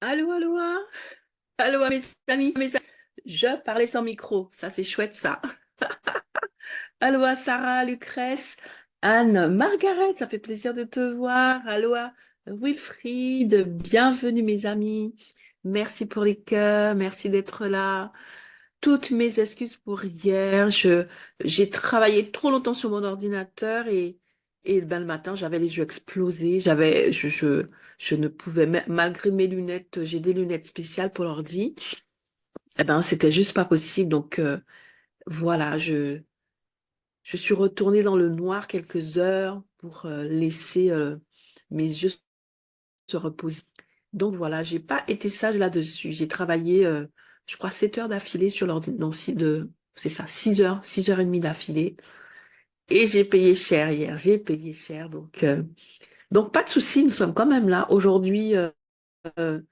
Allô, allô, allô, mes amis. Je parlais sans micro, ça c'est chouette ça. Allô, Sarah, Lucrèce, Anne, Margaret, ça fait plaisir de te voir. Allô, Wilfried, bienvenue mes amis. Merci pour les cœurs, merci d'être là. Toutes mes excuses pour hier. J'ai travaillé trop longtemps sur mon ordinateur et ben, le matin, j'avais les yeux explosés. Je ne pouvais, malgré mes lunettes, j'ai des lunettes spéciales pour l'ordi. Eh ben, c'était juste pas possible. Donc, voilà, je suis retournée dans le noir quelques heures pour laisser mes yeux se reposer. Donc, voilà, j'ai pas été sage là-dessus. J'ai travaillé, je crois, 7 heures d'affilée sur l'ordi. Non, c'est ça, 6 heures et demie d'affilée. Et j'ai payé cher hier. J'ai payé cher. Donc pas de souci, nous sommes quand même là. Aujourd'hui, ben,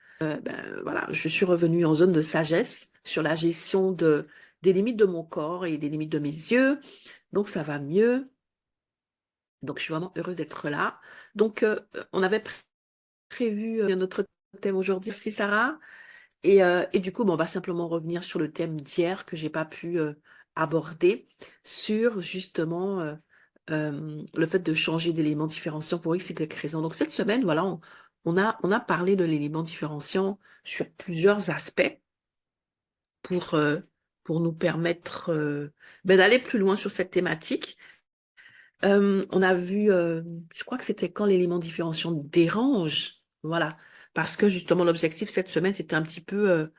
voilà, je suis revenue en zone de sagesse sur la gestion des limites de mon corps et des limites de mes yeux. Donc ça va mieux. Donc je suis vraiment heureuse d'être là. Donc on avait prévu notre thème aujourd'hui. Merci Sarah. Et du coup, bon, on va simplement revenir sur le thème d'hier que j'ai pas pu aborder sur justement le fait de changer d'élément différenciant pour X, Y raison. Donc cette semaine, voilà, on a parlé de l'élément différenciant sur plusieurs aspects pour, euh, pour nous permettre ben, d'aller plus loin sur cette thématique. On a vu, je crois que c'était quand l'élément différenciant dérange, voilà, parce que justement l'objectif cette semaine, c'était un petit peu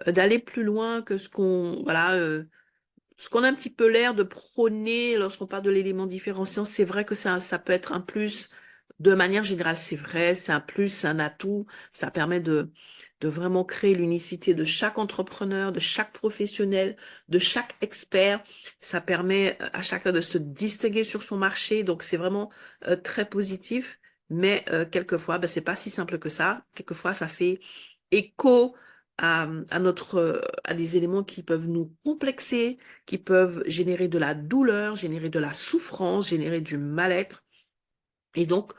d'aller plus loin que ce qu'on a un petit peu l'air de prôner lorsqu'on parle de l'élément différenciant. C'est vrai que ça peut être un plus. De manière générale, c'est vrai, c'est un plus, c'est un atout. Ça permet de vraiment créer l'unicité de chaque entrepreneur, de chaque professionnel, de chaque expert. Ça permet à chacun de se distinguer sur son marché. Donc, c'est vraiment très positif. Mais quelquefois, ben, c'est pas si simple que ça. Quelquefois, ça fait écho à des éléments qui peuvent nous complexer, qui peuvent générer de la douleur, générer de la souffrance, générer du mal-être. Et donc,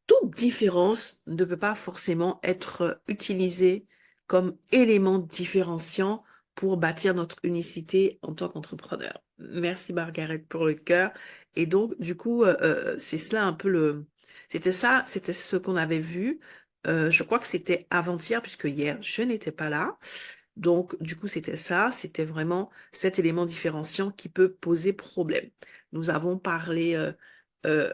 toute différence ne peut pas forcément être utilisée comme élément différenciant pour bâtir notre unicité en tant qu'entrepreneur. Merci Margaret pour le cœur. Et donc, du coup, c'est cela un peu C'était ça, c'était ce qu'on avait vu. Je crois que c'était avant-hier, puisque hier, je n'étais pas là. Donc, du coup, c'était ça, c'était vraiment cet élément différenciant qui peut poser problème. Nous avons parlé, euh,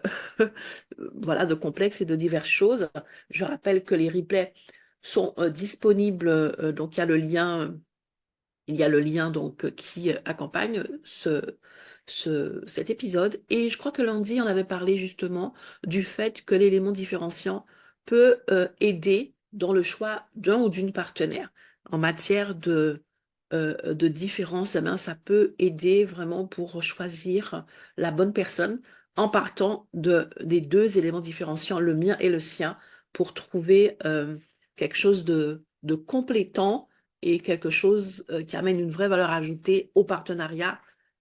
voilà, de complexes et de diverses choses. Je rappelle que les replays sont disponibles, donc il y a le lien donc qui accompagne cet épisode. Et je crois que lundi, on avait parlé justement du fait que l'élément différenciant peut aider dans le choix d'un ou d'une partenaire. En matière de différence, eh ben, ça peut aider vraiment pour choisir la bonne personne en partant des deux éléments différenciants, le mien et le sien, pour trouver quelque chose de complétant et quelque chose qui amène une vraie valeur ajoutée au partenariat,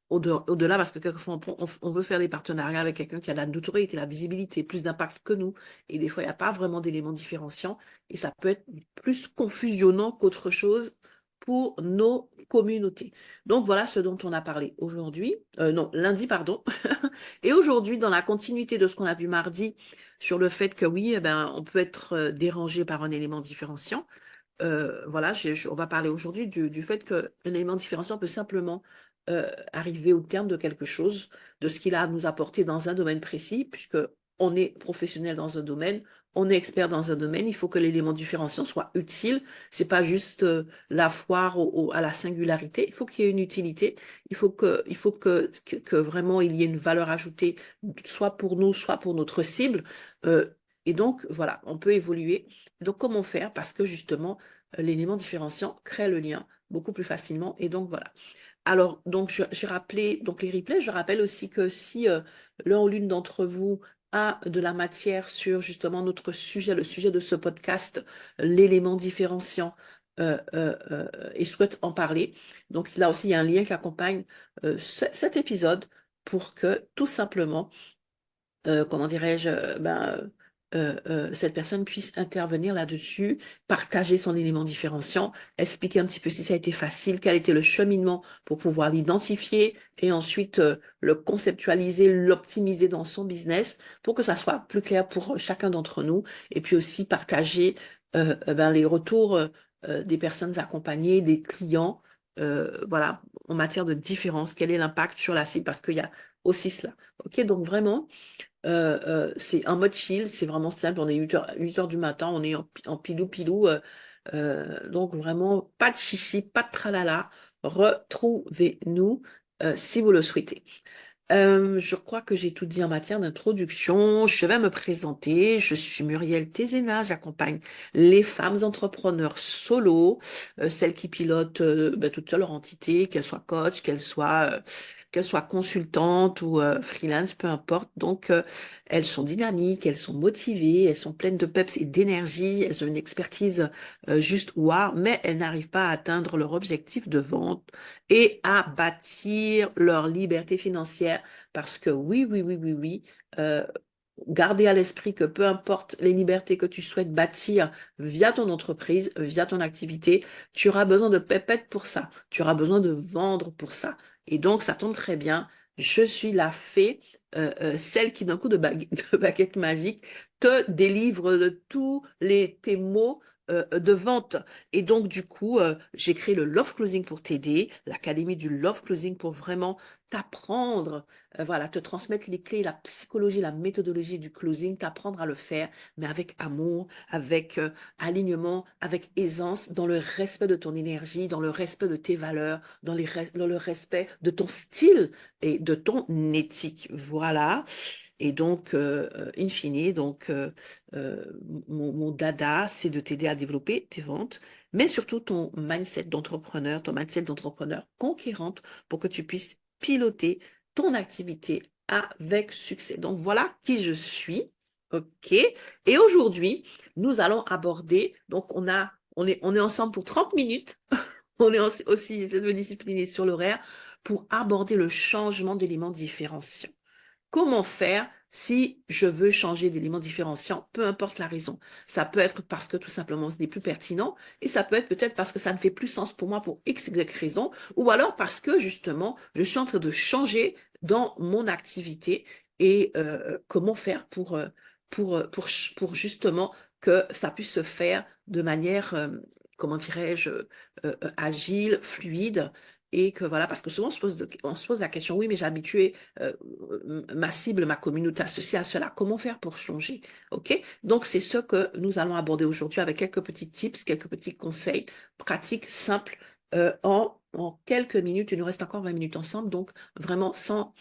au-delà, parce que quelquefois on veut faire des partenariats avec quelqu'un qui a de la notoriété, la visibilité, plus d'impact que nous, et des fois il n'y a pas vraiment d'éléments différenciants, et ça peut être plus confusionnant qu'autre chose pour nos communautés. Donc voilà ce dont on a parlé aujourd'hui, non, lundi, pardon, et aujourd'hui, dans la continuité de ce qu'on a vu mardi, sur le fait que oui, eh ben, on peut être dérangé par un élément différenciant, voilà, on va parler aujourd'hui du fait qu'un élément différenciant peut simplement arriver au terme de quelque chose, de ce qu'il a à nous apporter dans un domaine précis, puisque on est professionnel dans un domaine, on est expert dans un domaine, il faut que l'élément différenciant soit utile. C'est pas juste la foire à la singularité. Il faut qu'il y ait une utilité. Il faut que vraiment il y ait une valeur ajoutée, soit pour nous, soit pour notre cible. Euh, et donc, voilà, on peut évoluer. Donc, comment faire? Parce que justement, l'élément différenciant crée le lien beaucoup plus facilement. Et donc, voilà. Alors, donc, j'ai rappelé donc les replays. Je rappelle aussi que si l'un ou l'une d'entre vous a de la matière sur justement notre sujet, le sujet de ce podcast, l'élément différenciant, et souhaite en parler, donc là aussi, il y a un lien qui accompagne cet épisode pour que tout simplement comment dirais-je, ben, cette personne puisse intervenir là-dessus, partager son élément différenciant, expliquer un petit peu si ça a été facile, quel était le cheminement pour pouvoir l'identifier et ensuite le conceptualiser, l'optimiser dans son business pour que ça soit plus clair pour chacun d'entre nous et puis aussi partager ben, les retours des personnes accompagnées, des clients, voilà, en matière de différence, quel est l'impact sur la cible parce qu'il y a aussi cela. Ok, donc vraiment, c'est un mode chill, c'est vraiment simple. On est 8 heures du matin, on est en pilou-pilou. Donc vraiment, pas de chichi, pas de tralala. Retrouvez-nous si vous le souhaitez. Je crois que j'ai tout dit en matière d'introduction. Je vais me présenter. Je suis Muriel Tézena. J'accompagne les femmes entrepreneurs solo, celles qui pilotent ben, toute seule leur entité, qu'elles soient coach, qu'elles soient consultantes ou freelance, peu importe. Donc, elles sont dynamiques, elles sont motivées, elles sont pleines de peps et d'énergie. Elles ont une expertise juste wow, mais elles n'arrivent pas à atteindre leur objectif de vente et à bâtir leur liberté financière. Parce que oui, oui, oui, oui, oui, euh, gardez à l'esprit que peu importe les libertés que tu souhaites bâtir via ton entreprise, via ton activité, tu auras besoin de pépettes pour ça. Tu auras besoin de vendre pour ça. Et donc, ça tombe très bien. Je suis la fée, celle qui, d'un coup de, de baguette magique, te délivre de tous tes mots de vente. Et donc, du coup, j'ai créé le Love Closing pour t'aider, l'académie du Love Closing pour vraiment t'apprendre, voilà, te transmettre les clés, la psychologie, la méthodologie du closing, t'apprendre à le faire, mais avec amour, avec alignement, avec aisance, dans le respect de ton énergie, dans le respect de tes valeurs, dans le respect de ton style et de ton éthique. Voilà. Et donc, in fine, donc, mon dada, c'est de t'aider à développer tes ventes, mais surtout ton mindset d'entrepreneur conquérante pour que tu puisses piloter ton activité avec succès. Donc, voilà qui je suis. OK. Et aujourd'hui, nous allons aborder, donc on est ensemble pour 30 minutes. On est aussi, j'essaie de me discipliner sur l'horaire pour aborder le changement d'éléments différenciants. Comment faire si je veux changer d'élément différenciant, peu importe la raison. Ça peut être parce que tout simplement ce n'est plus pertinent et ça peut être peut-être parce que ça ne fait plus sens pour moi pour X, Y raison ou alors parce que justement je suis en train de changer dans mon activité et comment faire pour justement que ça puisse se faire de manière, comment dirais-je, agile, fluide et que voilà, parce que souvent on se pose la question, oui, mais j'ai habitué ma cible, ma communauté à ceci, à cela. Comment faire pour changer? OK? Donc, c'est ce que nous allons aborder aujourd'hui avec quelques petits tips, quelques petits conseils pratiques, simples, en quelques minutes. Il nous reste encore 20 minutes ensemble, donc vraiment sans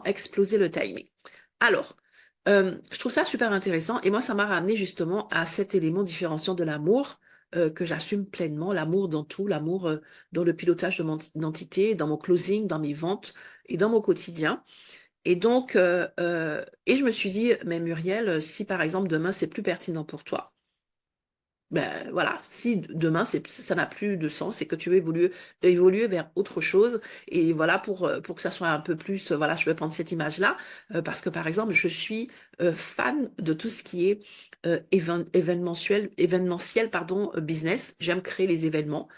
exploser le timing. Alors, je trouve ça super intéressant et moi, ça m'a ramené justement à cet élément différenciant de l'amour que j'assume pleinement, l'amour dans tout, l'amour dans le pilotage de mon identité, dans mon closing, dans mes ventes et dans mon quotidien. Et donc, et je me suis dit, mais Muriel, si par exemple demain c'est plus pertinent pour toi, ben voilà, si demain ça n'a plus de sens et que tu veux évoluer vers autre chose, et voilà pour que ça soit un peu plus, voilà, je vais prendre cette image-là, parce que par exemple, je suis fan de tout ce qui est événementiel, pardon, business. J'aime créer les événements.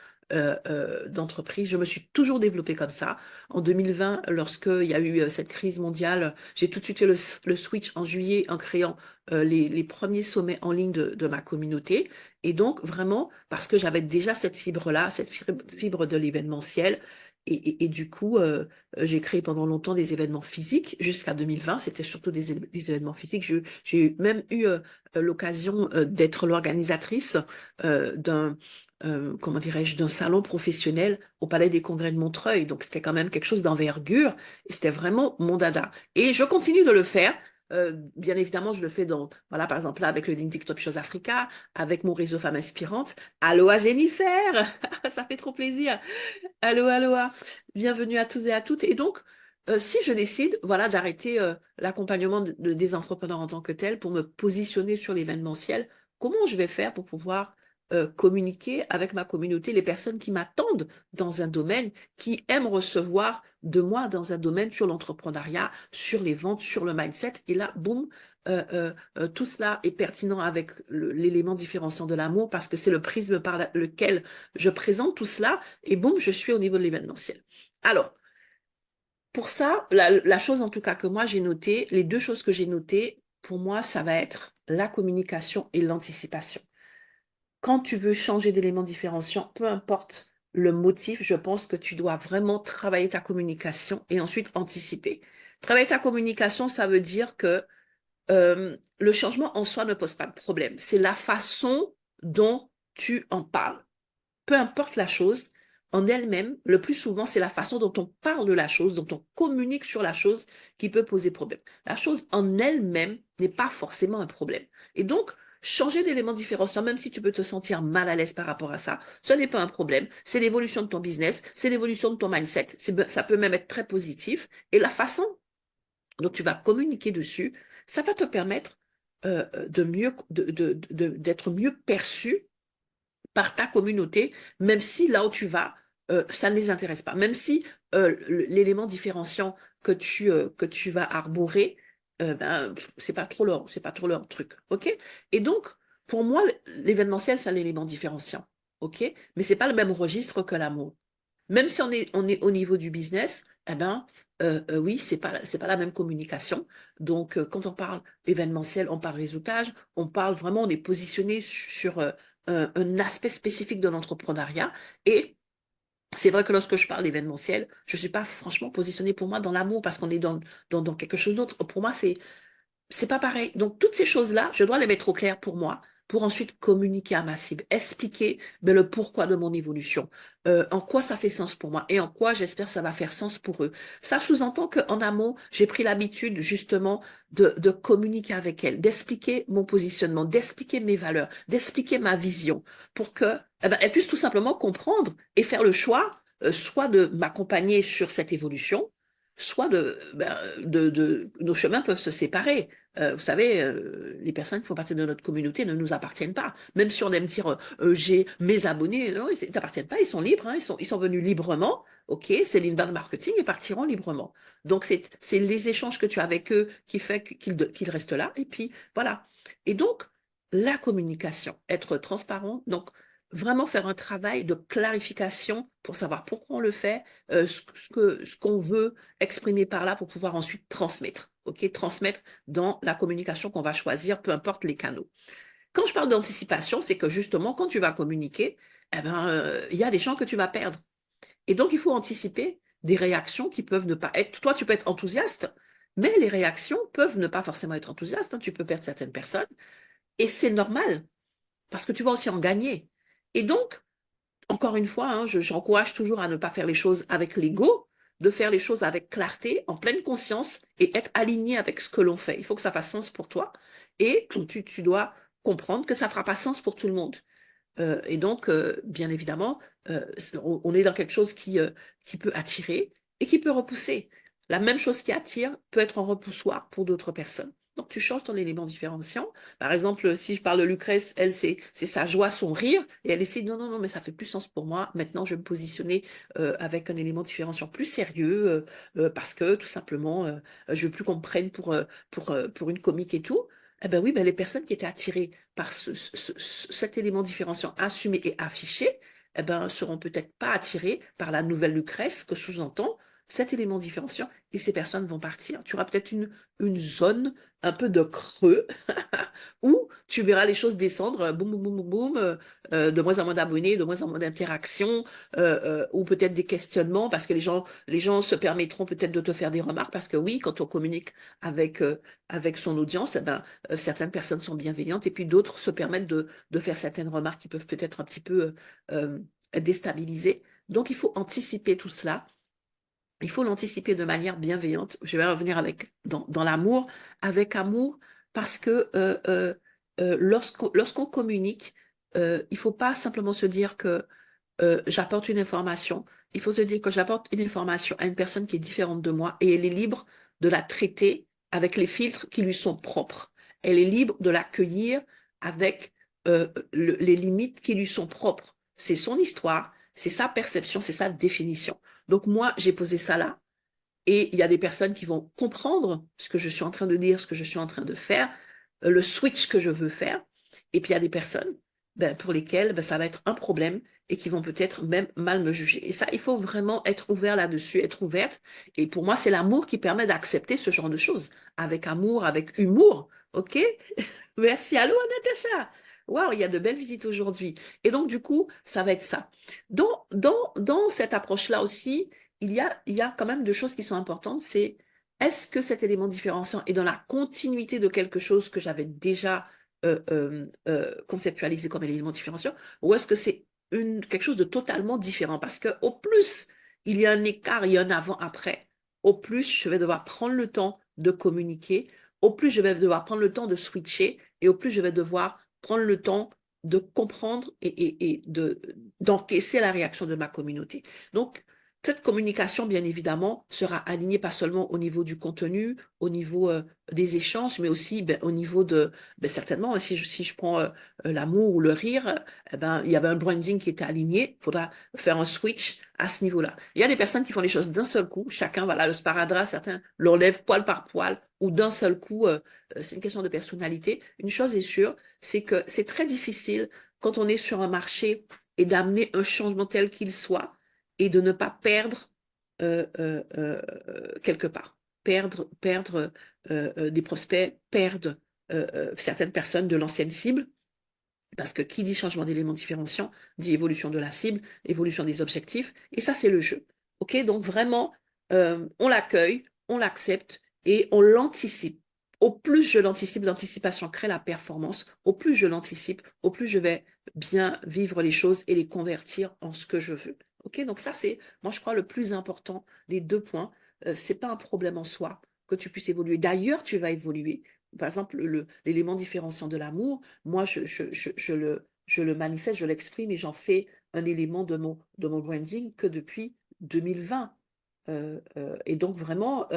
D'entreprise. Je me suis toujours développée comme ça. En 2020, lorsqu'il y a eu cette crise mondiale, j'ai tout de suite fait le switch en juillet en créant les premiers sommets en ligne de ma communauté. Et donc, vraiment, parce que j'avais déjà cette fibre-là, cette fibre de l'événementiel, et du coup, j'ai créé pendant longtemps des événements physiques jusqu'à 2020. C'était surtout des événements physiques. J'ai même eu l'occasion d'être l'organisatrice comment dirais-je, d'un salon professionnel au Palais des Congrès de Montreuil. Donc, c'était quand même quelque chose d'envergure et c'était vraiment mon dada. Et je continue de le faire. Bien évidemment, je le fais voilà, par exemple, là, avec le LinkedIn Top Shows Africa, avec mon réseau Femmes Inspirantes. Aloha Jennifer! Ça fait trop plaisir. Aloha, aloha. Bienvenue à tous et à toutes. Et donc, si je décide, voilà, d'arrêter l'accompagnement des entrepreneurs en tant que tel pour me positionner sur l'événementiel, comment je vais faire pour pouvoir communiquer avec ma communauté, les personnes qui m'attendent dans un domaine, qui aiment recevoir de moi dans un domaine sur l'entrepreneuriat, sur les ventes, sur le mindset. Et là, boum, tout cela est pertinent avec l'élément différenciant de l'amour parce que c'est le prisme par lequel je présente tout cela et boum, je suis au niveau de l'événementiel. Alors, pour ça, la chose en tout cas que moi j'ai notée, les deux choses que j'ai notées, pour moi, ça va être la communication et l'anticipation. Quand tu veux changer d'élément différenciant, peu importe le motif, je pense que tu dois vraiment travailler ta communication et ensuite anticiper. Travailler ta communication, ça veut dire que le changement en soi ne pose pas de problème. C'est la façon dont tu en parles. Peu importe la chose, en elle-même, le plus souvent, c'est la façon dont on parle de la chose, dont on communique sur la chose qui peut poser problème. La chose en elle-même n'est pas forcément un problème. Et donc, changer d'élément différenciant, même si tu peux te sentir mal à l'aise par rapport à ça, ce n'est pas un problème. C'est l'évolution de ton business, c'est l'évolution de ton mindset. Ça peut même être très positif. Et la façon dont tu vas communiquer dessus, ça va te permettre d'être mieux perçu par ta communauté, même si là où tu vas, ça ne les intéresse pas. Même si l'élément différenciant que tu vas arborer, ben, c'est pas trop leur truc. OK? Et donc, pour moi, l'événementiel, c'est un élément différenciant. OK? Mais c'est pas le même registre que l'amour. Même si on est au niveau du business, eh ben, oui, c'est pas la même communication. Donc, quand on parle événementiel, on parle réseautage, on parle vraiment, on est positionné sur un aspect spécifique de l'entrepreneuriat. Et c'est vrai que lorsque je parle d'événementiel, je ne suis pas franchement positionnée pour moi dans l'amour parce qu'on est dans quelque chose d'autre. Pour moi, c'est pas pareil. Donc, toutes ces choses-là, je dois les mettre au clair pour moi, pour ensuite communiquer à ma cible, expliquer ben, le pourquoi de mon évolution, en quoi ça fait sens pour moi et en quoi j'espère ça va faire sens pour eux. Ça sous-entend qu'en amont, j'ai pris l'habitude justement de communiquer avec elles, d'expliquer mon positionnement, d'expliquer mes valeurs, d'expliquer ma vision pour que eh ben, elles puissent tout simplement comprendre et faire le choix, soit de m'accompagner sur cette évolution, soit nos chemins peuvent se séparer. Vous savez, les personnes qui font partie de notre communauté ne nous appartiennent pas. Même si on aime dire j'ai mes abonnés, non, ils ne t'appartiennent pas, ils sont libres, hein, ils sont venus librement, ok, c'est l'inbound marketing, ils partiront librement. Donc c'est les échanges que tu as avec eux qui fait qu'ils restent là, et puis voilà. Et donc, la communication, être transparent, donc vraiment faire un travail de clarification pour savoir pourquoi on le fait, ce qu'on veut exprimer par là pour pouvoir ensuite transmettre. OK? Transmettre dans la communication qu'on va choisir, peu importe les canaux. Quand je parle d'anticipation, c'est que justement, quand tu vas communiquer, eh ben, y a des gens que tu vas perdre. Et donc, il faut anticiper des réactions qui peuvent ne pas être. Toi, tu peux être enthousiaste, mais les réactions peuvent ne pas forcément être enthousiastes, hein. Tu peux perdre certaines personnes. Et c'est normal, parce que tu vas aussi en gagner. Et donc, encore une fois, hein, j'encourage toujours à ne pas faire les choses avec l'ego, de faire les choses avec clarté, en pleine conscience et être aligné avec ce que l'on fait. Il faut que ça fasse sens pour toi et tu dois comprendre que ça ne fera pas sens pour tout le monde. Et donc, bien évidemment, on est dans quelque chose qui peut attirer et qui peut repousser. La même chose qui attire peut être un repoussoir pour d'autres personnes. Donc, tu changes ton élément différenciant. Par exemple, si je parle de Lucrèce, elle, c'est sa joie, son rire, et elle essaie, non, non, non, mais ça fait plus sens pour moi. Maintenant, je vais me positionner avec un élément différenciant plus sérieux, parce que, tout simplement, je veux plus qu'on me prenne pour une comique et tout. Eh ben oui, ben les personnes qui étaient attirées par cet élément différenciant assumé et affiché, eh ben, seront peut-être pas attirées par la nouvelle Lucrèce que sous-entend cet élément différenciant et ces personnes vont partir. Tu auras peut-être une zone un peu de creux où tu verras les choses descendre, boum, boum, boum, boum, boum, de moins en moins d'abonnés, de moins en moins d'interactions, ou peut-être des questionnements parce que les gens se permettront peut-être de te faire des remarques parce que oui, quand on communique avec, avec son audience, eh ben, certaines personnes sont bienveillantes et puis d'autres se permettent de faire certaines remarques qui peuvent peut-être un petit peu déstabiliser. Donc, il faut anticiper tout cela. Il faut l'anticiper de manière bienveillante. Je vais revenir dans l'amour, avec amour, parce que lorsqu'on communique, il ne faut pas simplement se dire que j'apporte une information. Il faut se dire que j'apporte une information à une personne qui est différente de moi et elle est libre de la traiter avec les filtres qui lui sont propres. Elle est libre de l'accueillir avec les limites qui lui sont propres. C'est son histoire, c'est sa perception, c'est sa définition. Donc moi, j'ai posé ça là. Et il y a des personnes qui vont comprendre ce que je suis en train de dire, ce que je suis en train de faire, le switch que je veux faire. Et puis il y a des personnes pour lesquelles ça va être un problème et qui vont peut-être même mal me juger. Et ça, il faut vraiment être ouvert là-dessus, être ouverte. Et pour moi, c'est l'amour qui permet d'accepter ce genre de choses. Avec amour, avec humour. OK? Merci. Allô, Natacha. Waouh, il y a de belles visites aujourd'hui. Et donc, du coup, ça va être ça. Dans cette approche-là aussi, il y a quand même deux choses qui sont importantes. C'est est-ce que cet élément différenciant est dans la continuité de quelque chose que j'avais déjà conceptualisé comme élément différenciant, ou est-ce que c'est quelque chose de totalement différent? Parce que au plus il y a un écart, il y a un avant-après, au plus je vais devoir prendre le temps de communiquer, au plus je vais devoir prendre le temps de switcher, et au plus je vais devoir prendre le temps de comprendre et d'encaisser la réaction de ma communauté. Donc, cette communication, bien évidemment, sera alignée pas seulement au niveau du contenu, au niveau des échanges, mais aussi au niveau de, certainement, si je prends l'amour ou le rire, il y avait un branding qui était aligné, il faudra faire un switch à ce niveau-là. Il y a des personnes qui font les choses d'un seul coup, chacun, voilà, le sparadrap, certains l'enlèvent poil par poil, ou d'un seul coup, c'est une question de personnalité. Une chose est sûre, c'est que c'est très difficile quand on est sur un marché et d'amener un changement tel qu'il soit et de ne pas perdre quelque part. Perdre des prospects, perdre certaines personnes de l'ancienne cible, parce que qui dit changement d'éléments différenciants dit évolution de la cible, évolution des objectifs, et ça c'est le jeu. Ok, donc vraiment, on l'accueille, on l'accepte et on l'anticipe. Au plus je l'anticipe, l'anticipation crée la performance. Au plus je l'anticipe, au plus je vais bien vivre les choses et les convertir en ce que je veux. Ok, donc ça c'est, moi je crois, le plus important, les deux points. C'est pas un problème en soi que tu puisses évoluer. D'ailleurs, tu vas évoluer. Par exemple, l'élément différenciant de l'amour, moi, je le manifeste, je l'exprime et j'en fais un élément de mon branding que depuis 2020. Et donc, vraiment,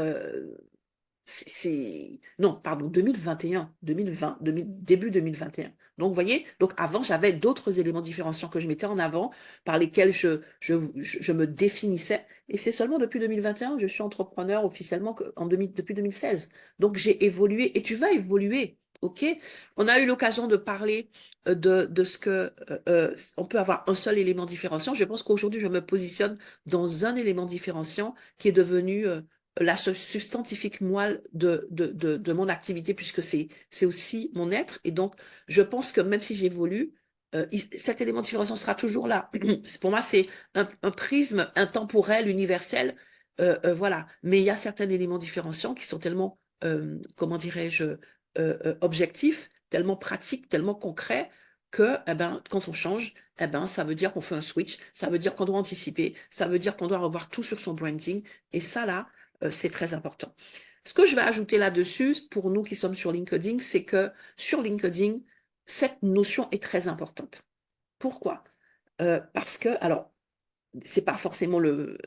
non, pardon, 2021, 2020, début 2021. Donc, vous voyez, donc avant, j'avais d'autres éléments différenciants que je mettais en avant, par lesquels je me définissais. Et c'est seulement depuis 2021 que je suis entrepreneur officiellement depuis 2016. Donc, j'ai évolué et tu vas évoluer. OK? On a eu l'occasion de parler de ce que on peut avoir un seul élément différenciant. Je pense qu'aujourd'hui, je me positionne dans un élément différenciant qui est devenu la substantifique moelle de mon activité, puisque c'est aussi mon être. Et donc, je pense que même si j'évolue, cet élément de différenciation sera toujours là. Pour moi, c'est un prisme intemporel, universel. Voilà. Mais il y a certains éléments différenciants qui sont tellement, comment dirais-je, objectifs, tellement pratiques, tellement concrets, que quand on change, ça veut dire qu'on fait un switch, ça veut dire qu'on doit anticiper, ça veut dire qu'on doit revoir tout sur son branding. Et ça, là, c'est très important. Ce que je vais ajouter là-dessus, pour nous qui sommes sur LinkedIn, c'est que sur LinkedIn, cette notion est très importante. Pourquoi? Parce que, alors, c'est pas forcément le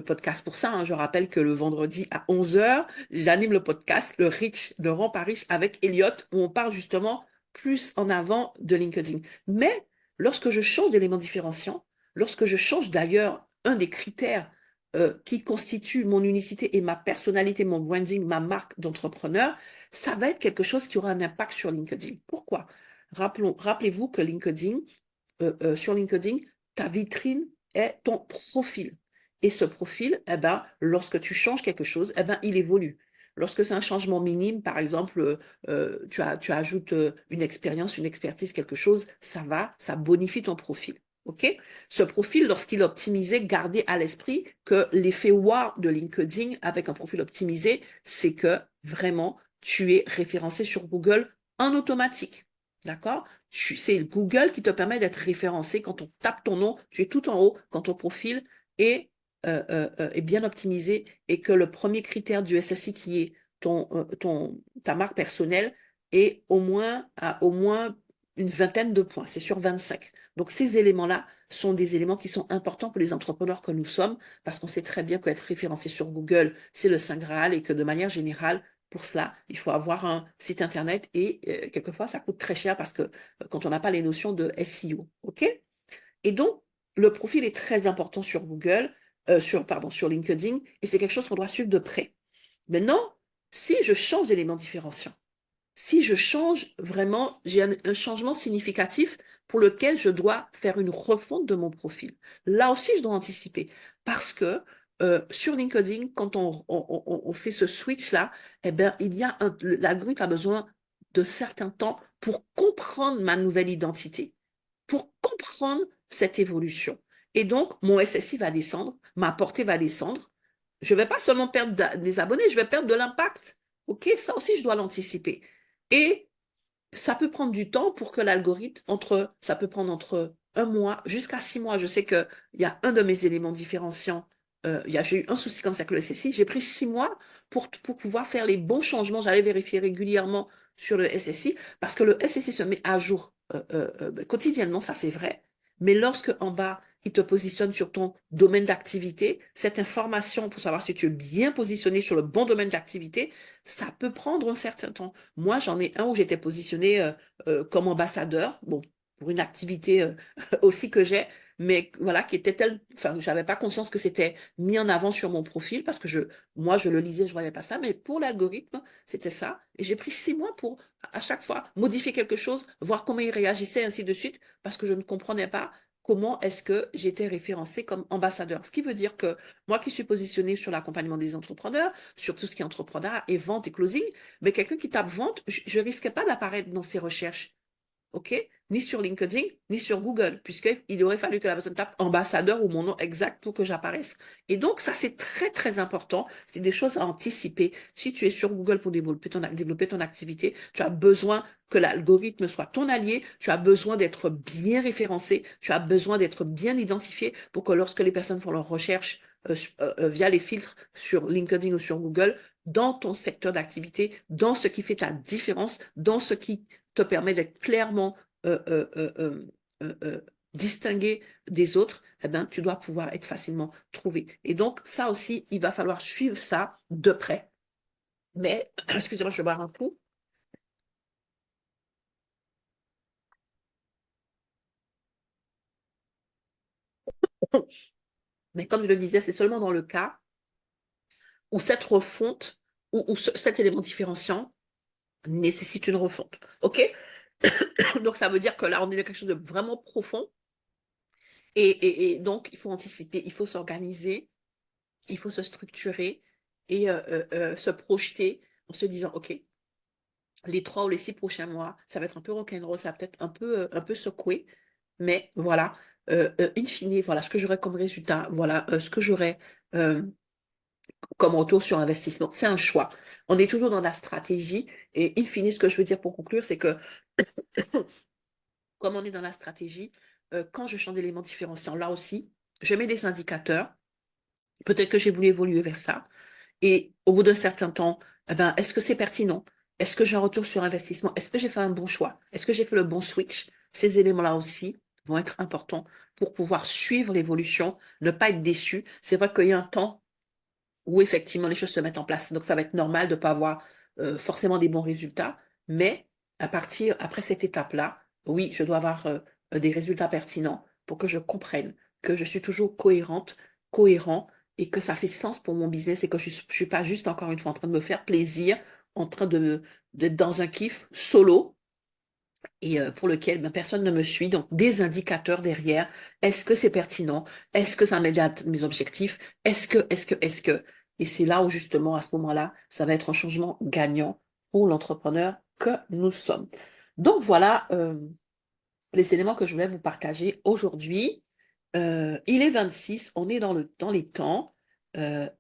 podcast pour ça, hein. Je rappelle que le vendredi à 11 heures, j'anime le podcast Le Rend pas riche avec Elliot, où on parle justement plus en avant de LinkedIn. Mais lorsque je change d'élément différenciant, lorsque je change d'ailleurs un des critères qui constitue mon unicité et ma personnalité, mon branding, ma marque d'entrepreneur, ça va être quelque chose qui aura un impact sur LinkedIn. Pourquoi? Rappelez-vous que sur LinkedIn, ta vitrine est ton profil. Et ce profil, lorsque tu changes quelque chose, il évolue. Lorsque c'est un changement minime, par exemple, tu ajoutes une expérience, une expertise, quelque chose, ça bonifie ton profil. OK? Ce profil, lorsqu'il est optimisé, gardez à l'esprit que l'effet wow de LinkedIn avec un profil optimisé, c'est que vraiment, tu es référencé sur Google en automatique. D'accord? C'est Google qui te permet d'être référencé. Quand on tape ton nom, tu es tout en haut quand ton profil est bien optimisé et que le premier critère du SSI qui est ta marque personnelle est à au moins une vingtaine de points. C'est sur 25. Donc ces éléments-là sont des éléments qui sont importants pour les entrepreneurs que nous sommes parce qu'on sait très bien qu'être référencé sur Google, c'est le Saint Graal et que de manière générale, Pour cela, il faut avoir un site internet et quelquefois, ça coûte très cher parce que quand on n'a pas les notions de SEO, OK? Et donc, le profil est très important sur Google, sur LinkedIn, et c'est quelque chose qu'on doit suivre de près. Maintenant, si je change d'élément différenciant, si je change vraiment, j'ai un changement significatif pour lequel je dois faire une refonte de mon profil. Là aussi, je dois anticiper parce que sur LinkedIn, quand on fait ce switch-là, eh ben, l'algorithme a besoin de certains temps pour comprendre ma nouvelle identité, pour comprendre cette évolution. Et donc, mon SSI va descendre, ma portée va descendre. Je ne vais pas seulement perdre des abonnés, je vais perdre de l'impact. OK, ça aussi, je dois l'anticiper. Et ça peut prendre du temps pour que l'algorithme, ça peut prendre entre 1 mois jusqu'à 6 mois. Je sais qu'il y a un de mes éléments différenciants, j'ai eu un souci comme ça avec le SSI. J'ai pris 6 mois pour pouvoir faire les bons changements. J'allais vérifier régulièrement sur le SSI parce que le SSI se met à jour quotidiennement, ça c'est vrai. Mais lorsque en bas, il te positionne sur ton domaine d'activité, cette information pour savoir si tu es bien positionné sur le bon domaine d'activité, ça peut prendre un certain temps. Moi, j'en ai un où j'étais positionnée comme ambassadeur, bon, pour une activité aussi que j'ai, mais voilà, qui était enfin, j'avais pas conscience que c'était mis en avant sur mon profil parce que moi, je le lisais, je voyais pas ça, mais pour l'algorithme, c'était ça. Et j'ai pris 6 mois pour, à chaque fois, modifier quelque chose, voir comment il réagissait, ainsi de suite, parce que je ne comprenais pas comment est-ce que j'étais référencée comme ambassadeur. Ce qui veut dire que moi qui suis positionnée sur l'accompagnement des entrepreneurs, sur tout ce qui est entrepreneuriat et vente et closing, mais quelqu'un qui tape vente, je ne risquais pas d'apparaître dans ses recherches. OK? Ni sur LinkedIn, ni sur Google, puisqu'il aurait fallu que la personne tape ambassadeur ou mon nom exact pour que j'apparaisse. Et donc, ça, c'est très, très important. C'est des choses à anticiper. Si tu es sur Google pour développer ton activité, tu as besoin que l'algorithme soit ton allié, tu as besoin d'être bien référencé, tu as besoin d'être bien identifié pour que lorsque les personnes font leurs recherches via les filtres sur LinkedIn ou sur Google, dans ton secteur d'activité, dans ce qui fait ta différence, dans ce qui te permet d'être clairement euh, euh, euh, euh, euh, distingué des autres, eh ben, tu dois pouvoir être facilement trouvé. Et donc, ça aussi, il va falloir suivre ça de près. Mais, excusez-moi, je vais boire un coup. Mais comme je le disais, c'est seulement dans le cas où cette refonte, ou cet élément différenciant nécessite une refonte. OK? Donc, ça veut dire que là, on est dans quelque chose de vraiment profond. Et donc, il faut anticiper, il faut s'organiser, il faut se structurer et se projeter en se disant, OK, les 3 ou les 6 prochains mois, ça va être un peu rock'n'roll, ça va peut-être un peu secoué, mais voilà, in fine, voilà ce que j'aurai comme résultat, voilà ce que j'aurai euh, comme retour sur investissement. C'est un choix. On est toujours dans la stratégie et in fine, ce que je veux dire pour conclure, c'est que comme on est dans la stratégie, quand je change d'élément différenciant, là aussi, je mets des indicateurs. Peut-être que j'ai voulu évoluer vers ça. Et au bout d'un certain temps, eh ben, est-ce que c'est pertinent? Est-ce que j'ai un retour sur investissement? Est-ce que j'ai fait un bon choix? Est-ce que j'ai fait le bon switch? Ces éléments-là aussi vont être importants pour pouvoir suivre l'évolution, ne pas être déçu. C'est vrai qu'il y a un temps où effectivement les choses se mettent en place. Donc ça va être normal de ne pas avoir forcément des bons résultats. Mais après cette étape-là, oui, je dois avoir des résultats pertinents pour que je comprenne que je suis toujours cohérent et que ça fait sens pour mon business et que je ne suis pas juste encore une fois en train de me faire plaisir, en train d'être dans un kiff solo et pour lequel ben, personne ne me suit. Donc, des indicateurs derrière. Est-ce que c'est pertinent? Est-ce que ça m'aide à atteindre mes objectifs? Est-ce que? Et c'est là où justement, à ce moment-là, ça va être un changement gagnant pour l'entrepreneur que nous sommes. Donc, voilà les éléments que je voulais vous partager aujourd'hui. Il est 26, on est dans les temps.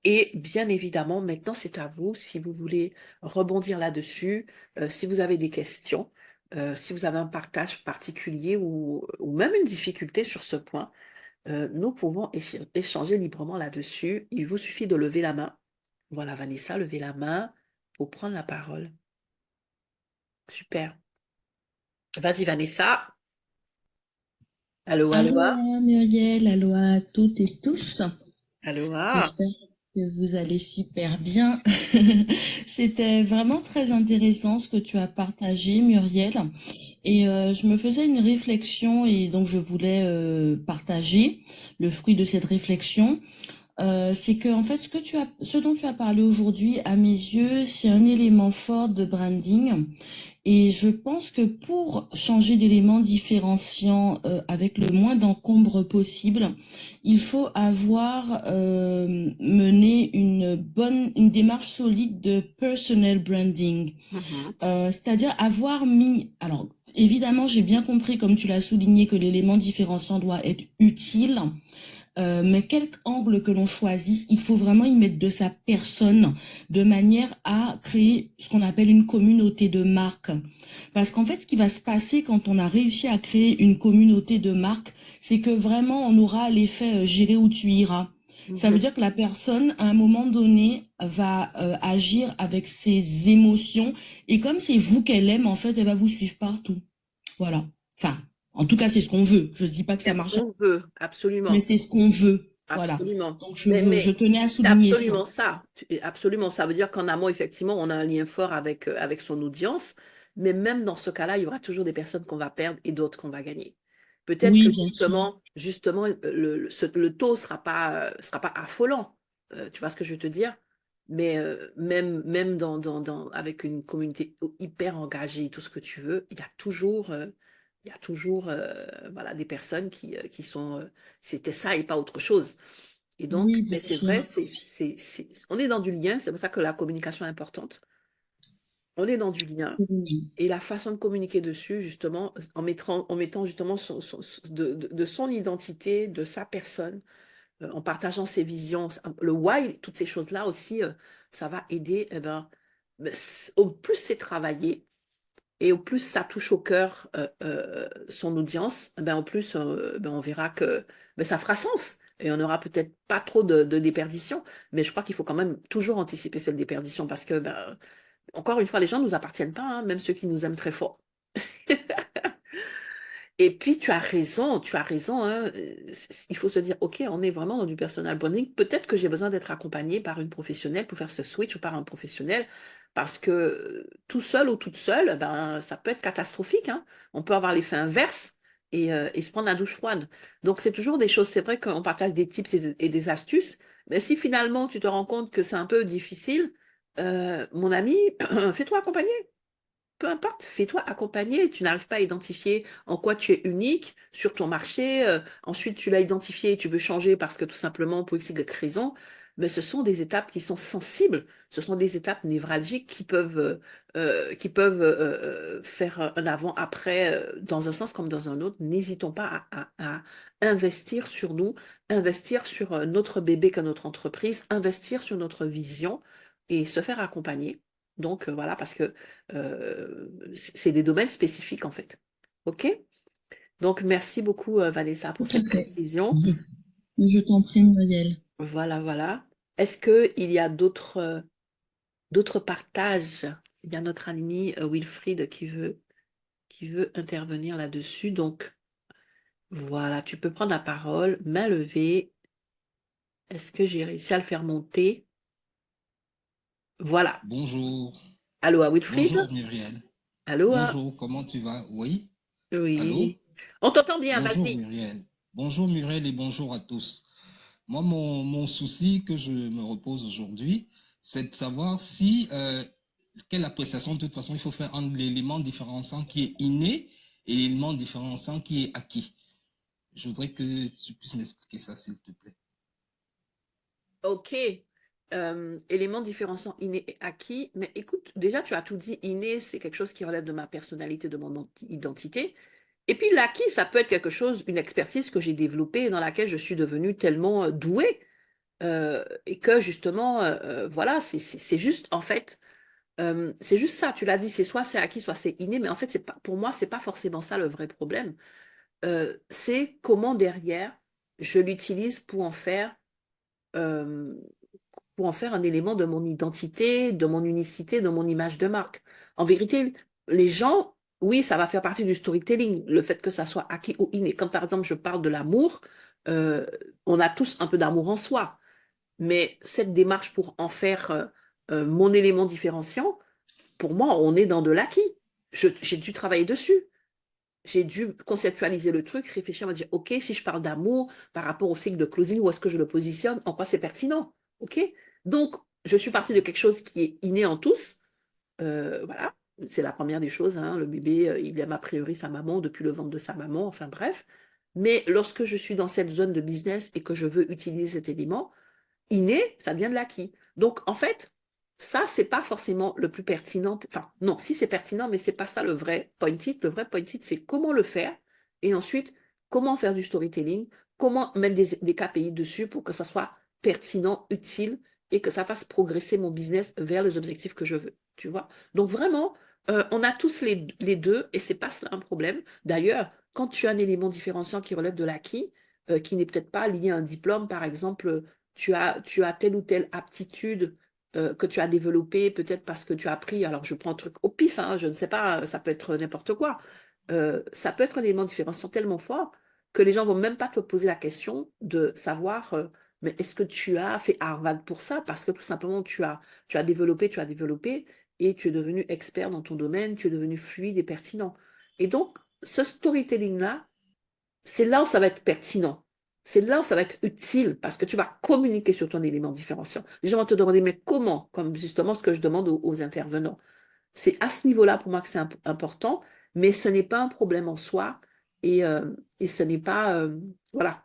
Et bien évidemment, maintenant, c'est à vous si vous voulez rebondir là-dessus, si vous avez des questions, si vous avez un partage particulier ou même une difficulté sur ce point, nous pouvons échanger librement là-dessus. Il vous suffit de lever la main. Voilà, Vanessa, levez la main pour prendre la parole. Super. Vas-y, Vanessa. Allô, allô, Aloha Muriel, aloha à toutes et tous. allô. J'espère, que vous allez super bien. C'était vraiment très intéressant ce que tu as partagé, Muriel. Et je me faisais une réflexion et donc je voulais partager le fruit de cette réflexion. C'est que en fait, ce dont tu as parlé aujourd'hui, à mes yeux, c'est un élément fort de branding. Et je pense que pour changer d'élément différenciant avec le moins d'encombre possible, il faut avoir mené une démarche solide de personal branding. Mhm. C'est-à-dire avoir mis, alors évidemment, j'ai bien compris, comme tu l'as souligné, que l'élément différenciant doit être utile, mais quel angle que l'on choisisse, il faut vraiment y mettre de sa personne de manière à créer ce qu'on appelle une communauté de marque. Parce qu'en fait, ce qui va se passer quand on a réussi à créer une communauté de marque, c'est que vraiment, on aura l'effet j'irai où tu iras. Ça veut Mhm. dire que la personne, à un moment donné, va agir avec ses émotions. Et comme c'est vous qu'elle aime, en fait, elle va vous suivre partout. Voilà. Enfin, en tout cas, c'est ce qu'on veut. Je ne dis pas que C'est ça ce marche, qu'on veut, mais absolument. c'est ce qu'on veut. Voilà. Absolument. Donc, je Mais tenais à c'est souligner ça. absolument ça. Absolument. Ça veut dire qu'en amont, effectivement, on a un lien fort avec son audience. Mais même dans ce cas-là, il y aura toujours des personnes qu'on va perdre et d'autres qu'on va gagner. Peut-être que Oui, bien sûr. justement, le taux sera pas affolant. Tu vois ce que je veux te dire? Mais même avec une communauté hyper engagée, tout ce que tu veux, il y a toujours voilà, des personnes qui sont c'était ça et pas autre chose. Et donc, Oui, mais bien c'est sûr. vrai, on est dans du lien, c'est pour ça que la communication est importante. On est dans du lien Oui. et la façon de communiquer dessus, justement, en mettant justement de son identité, de sa personne, en partageant ses visions, le why, toutes ces choses-là aussi, ça va aider. Eh ben, au plus c'est travaillé, et au plus ça touche au cœur son audience, ben, au plus ben, on verra que ben, ça fera sens. Et on n'aura peut-être pas trop de déperdition, mais je crois qu'il faut quand même toujours anticiper cette déperdition parce que, ben, encore une fois, les gens ne nous appartiennent pas, hein, même ceux qui nous aiment très fort. Et puis, tu as raison, hein, il faut se dire, OK, on est vraiment dans du personal branding. Peut-être que j'ai besoin d'être accompagné par une professionnelle pour faire ce switch ou par un professionnel, parce que tout seul ou toute seule, ben, ça peut être catastrophique, hein. On peut avoir l'effet inverse et se prendre la douche froide. Donc, c'est toujours des choses, c'est vrai qu'on partage des tips et des astuces, mais si finalement tu te rends compte que c'est un peu difficile, mon ami, fais-toi accompagner. Peu importe, fais-toi accompagner. Tu n'arrives pas à identifier en quoi tu es unique sur ton marché. Ensuite, tu l'as identifié et tu veux changer parce que tout simplement, pour x, y raison. Mais ce sont des étapes qui sont sensibles. Ce sont des étapes névralgiques qui peuvent faire un avant-après dans un sens comme dans un autre. N'hésitons pas à investir sur nous, investir sur notre bébé qu'est notre entreprise, investir sur notre vision et se faire accompagner. Donc voilà, parce que c'est des domaines spécifiques en fait. OK? Donc merci beaucoup Vanessa pour Tout à cette fait. précision. Mhm. Je t'en prie, Muriel. Voilà, voilà. Est-ce qu'il y a d'autres partages? Il y a notre ami Wilfried qui veut intervenir là-dessus. Donc voilà, tu peux prendre la parole, main levée. Est-ce que j'ai réussi à le faire monter? Voilà. Bonjour, Allô à Wilfried? bonjour Muriel. Allô? Bonjour, comment tu vas? Oui, allô? Oui. On t'entend bien, Bonjour vas-y. Muriel. Bonjour Muriel et bonjour à tous. Moi, mon souci que je me repose aujourd'hui, c'est de savoir si, quelle appréciation, de toute façon, il faut faire entre l'élément différenciant qui est inné et l'élément différenciant qui est acquis. Je voudrais que tu puisses m'expliquer ça, s'il te plaît. Ok. Élément différenciant inné et acquis. Mais écoute, déjà, tu as tout dit. Inné, c'est quelque chose qui relève de ma personnalité, de mon identité. Et puis l'acquis, ça peut être quelque chose, une expertise que j'ai développée et dans laquelle je suis devenue tellement douée. Et que justement, voilà, c'est juste, en fait, c'est juste ça. Tu l'as dit, c'est soit c'est acquis, soit c'est inné. Mais en fait, c'est pas, pour moi, c'est pas forcément ça le vrai problème. C'est comment derrière, je l'utilise euh, pour en faire un élément de mon identité, de mon unicité, de mon image de marque. En vérité, les gens, oui, ça va faire partie du storytelling, le fait que ça soit acquis ou inné. Quand par exemple je parle de l'amour, euh, on a tous un peu d'amour en soi. Mais cette démarche pour en faire mon élément différenciant, pour moi, on est dans de l'acquis. J'ai dû travailler dessus. J'ai dû conceptualiser le truc, réfléchir, me dire, OK, si je parle d'amour par rapport au cycle de closing, où est-ce que je le positionne, en quoi c'est pertinent? OK? Donc, je suis partie de quelque chose qui est inné en tous. Voilà, c'est la première des choses, hein. Le bébé, il aime a priori sa maman depuis le ventre de sa maman, enfin bref. Mais lorsque je suis dans cette zone de business et que je veux utiliser cet élément, inné, ça vient de l'acquis. Donc, en fait, ça, c'est pas forcément le plus pertinent. Enfin, non, si c'est pertinent, mais c'est pas ça le vrai point it. Le vrai point it, c'est comment le faire et ensuite, comment faire du storytelling, comment mettre des KPI dessus pour que ça soit pertinent, utile et que ça fasse progresser mon business vers les objectifs que je veux. Tu vois? Donc, vraiment, on a tous les deux et c'est pas cela un problème. D'ailleurs, quand tu as un élément différenciant qui relève de l'acquis, qui n'est peut-être pas lié à un diplôme, par exemple, tu as telle ou telle aptitude que tu as développée, peut-être parce que tu as appris, alors je prends un truc au pif, hein, je ne sais pas, ça peut être n'importe quoi. Ça peut être un élément différenciant tellement fort que les gens vont même pas te poser la question de savoir, mais est-ce que tu as fait Harvard pour ça? Parce que tout simplement, tu as développé et tu es devenu expert dans ton domaine, tu es devenu fluide et pertinent. Et donc, ce storytelling-là, c'est là où ça va être pertinent. C'est là où ça va être utile parce que tu vas communiquer sur ton élément différenciant. Les gens vont te demander, mais comment? Comme justement ce que je demande aux intervenants. C'est à ce niveau-là pour moi que c'est important, mais ce n'est pas un problème en soi et ce n'est pas. Voilà.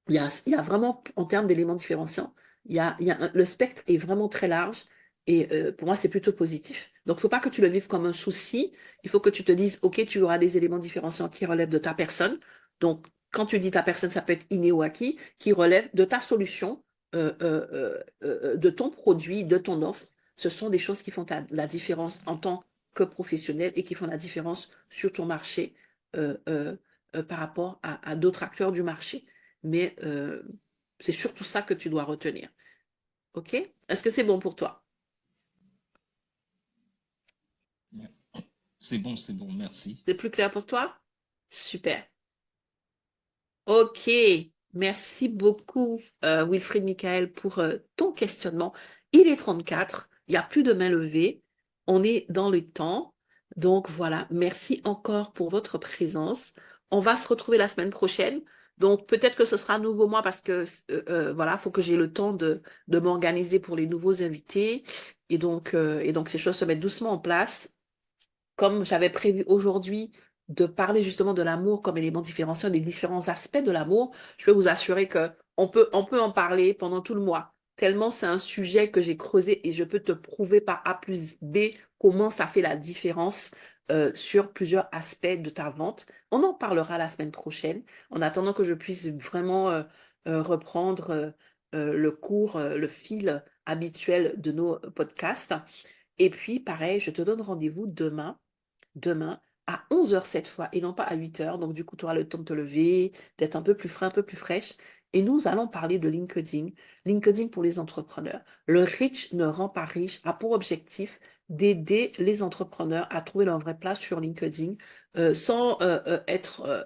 Il y a vraiment, en termes d'éléments différenciants, le spectre est vraiment très large et pour moi, c'est plutôt positif. Donc, il ne faut pas que tu le vives comme un souci. Il faut que tu te dises, OK, tu auras des éléments différenciants qui relèvent de ta personne. Donc, quand tu dis ta personne, ça peut être inné ou acquis, qui relève de ta solution, de ton produit, de ton offre. Ce sont des choses qui font la différence en tant que professionnel et qui font la différence sur ton marché par rapport à d'autres acteurs du marché. Mais c'est surtout ça que tu dois retenir. OK? Est-ce que c'est bon pour toi? C'est bon, merci. C'est plus clair pour toi? Super. OK. Merci beaucoup, Wilfried Michael, pour ton questionnement. Il est 34. Il n'y a plus de main levée. On est dans le temps. Donc voilà, merci encore pour votre présence. On va se retrouver la semaine prochaine. Donc peut-être que ce sera un nouveau mois parce que voilà, il faut que j'ai le temps de m'organiser pour les nouveaux invités. Et donc ces choses se mettent doucement en place comme j'avais prévu aujourd'hui de parler justement de l'amour comme élément différenciant des différents aspects de l'amour, je peux vous assurer que on peut en parler pendant tout le mois. Tellement c'est un sujet que j'ai creusé et je peux te prouver par A plus B comment ça fait la différence sur plusieurs aspects de ta vente. On en parlera la semaine prochaine, en attendant que je puisse vraiment reprendre le cours, le fil habituel de nos podcasts. Et puis, pareil, je te donne rendez-vous demain à 11 heures cette fois et non pas à 8 heures. Donc, du coup, tu auras le temps de te lever, d'être un peu plus frais, un peu plus fraîche. Et nous allons parler de LinkedIn. LinkedIn pour les entrepreneurs. Le riche ne rend pas riche a pour objectif d'aider les entrepreneurs à trouver leur vraie place sur LinkedIn sans être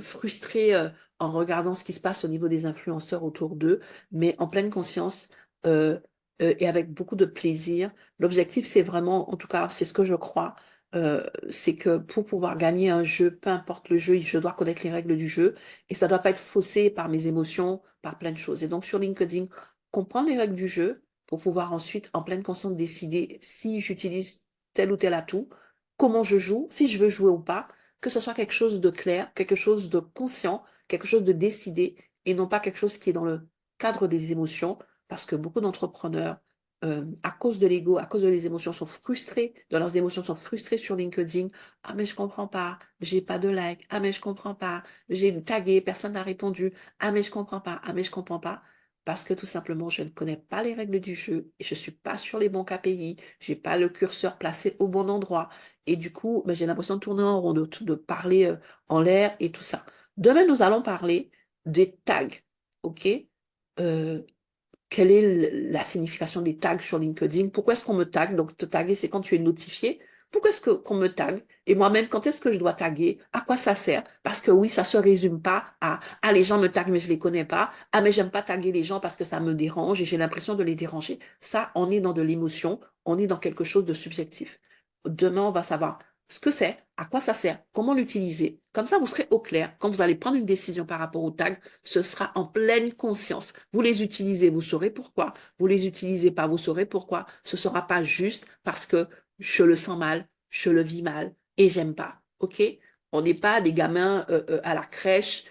frustrés en regardant ce qui se passe au niveau des influenceurs autour d'eux, mais en pleine conscience et avec beaucoup de plaisir. L'objectif, c'est vraiment, en tout cas, c'est ce que je crois, c'est que pour pouvoir gagner un jeu, peu importe le jeu, je dois connaître les règles du jeu et ça ne doit pas être faussé par mes émotions, par plein de choses. Et donc sur LinkedIn, comprendre les règles du jeu pour pouvoir ensuite, en pleine conscience, décider si j'utilise tel ou tel atout, comment je joue, si je veux jouer ou pas, que ce soit quelque chose de clair, quelque chose de conscient, quelque chose de décidé et non pas quelque chose qui est dans le cadre des émotions parce que beaucoup d'entrepreneurs à cause de l'ego, à cause de les émotions, sont frustrés, de leurs émotions sont frustrés sur LinkedIn. Ah, mais je comprends pas, j'ai pas de like. Ah, mais je comprends pas, j'ai tagué, personne n'a répondu. Ah, mais je comprends pas, ah, mais je comprends pas. Parce que tout simplement, je ne connais pas les règles du jeu et je suis pas sur les bons KPI, j'ai pas le curseur placé au bon endroit. Et du coup, ben, j'ai l'impression de tourner en rond, de parler en l'air et tout ça. Demain, nous allons parler des tags. OK? Euh, quelle est la signification des tags sur LinkedIn? Pourquoi est-ce qu'on me tag? Donc, te taguer, c'est quand tu es notifié. Pourquoi est-ce qu'on me tague? Et moi-même, quand est-ce que je dois taguer? À quoi ça sert? Parce que oui, ça se résume pas à ah, les gens me taguent, mais je les connais pas. Ah, mais j'aime pas taguer les gens parce que ça me dérange et j'ai l'impression de les déranger. Ça, on est dans de l'émotion, on est dans quelque chose de subjectif. Demain, on va savoir ce que c'est, à quoi ça sert, comment l'utiliser. Comme ça, vous serez au clair. Quand vous allez prendre une décision par rapport aux tags, ce sera en pleine conscience. Vous les utilisez, vous saurez pourquoi. Vous les utilisez pas, vous saurez pourquoi. Ce sera pas juste parce que je le sens mal, je le vis mal et j'aime pas. OK? On n'est pas des gamins à la crèche,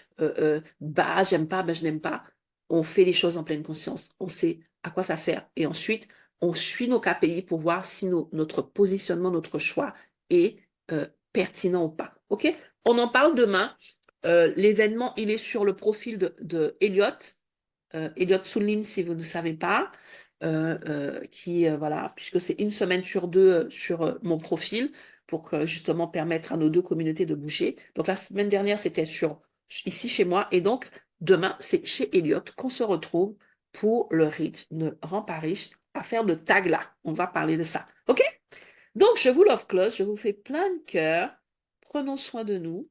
bah, j'aime pas, ben je n'aime pas. On fait les choses en pleine conscience. On sait à quoi ça sert. Et ensuite, on suit nos KPI pour voir si notre positionnement, notre choix est pertinent ou pas. OK? On en parle demain. L'événement, il est sur le profil de Elliot. Elliot Soulin, si vous ne savez pas, voilà, puisque c'est une semaine sur deux sur mon profil pour justement permettre à nos deux communautés de bouger. Donc la semaine dernière, c'était ici chez moi, et donc demain, c'est chez Elliot qu'on se retrouve pour le Rich ne rend pas riche à faire de tag là. On va parler de ça. OK? Donc, je vous love close, je vous fais plein de cœur. Prenons soin de nous.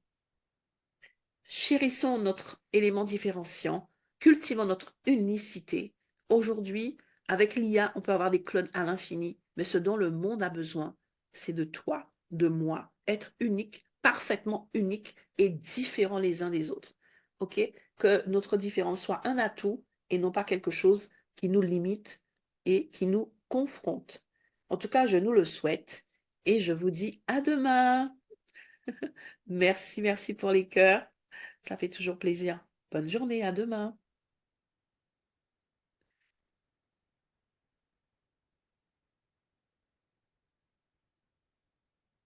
Chérissons notre élément différenciant, cultivons notre unicité. Aujourd'hui, avec l'IA, on peut avoir des clones à l'infini, mais ce dont le monde a besoin, c'est de toi, de moi, être unique, parfaitement unique et différents les uns des autres. OK? Que notre différence soit un atout et non pas quelque chose qui nous limite et qui nous confronte. En tout cas, je nous le souhaite et je vous dis à demain. Merci, merci pour les cœurs. Ça fait toujours plaisir. Bonne journée, à demain.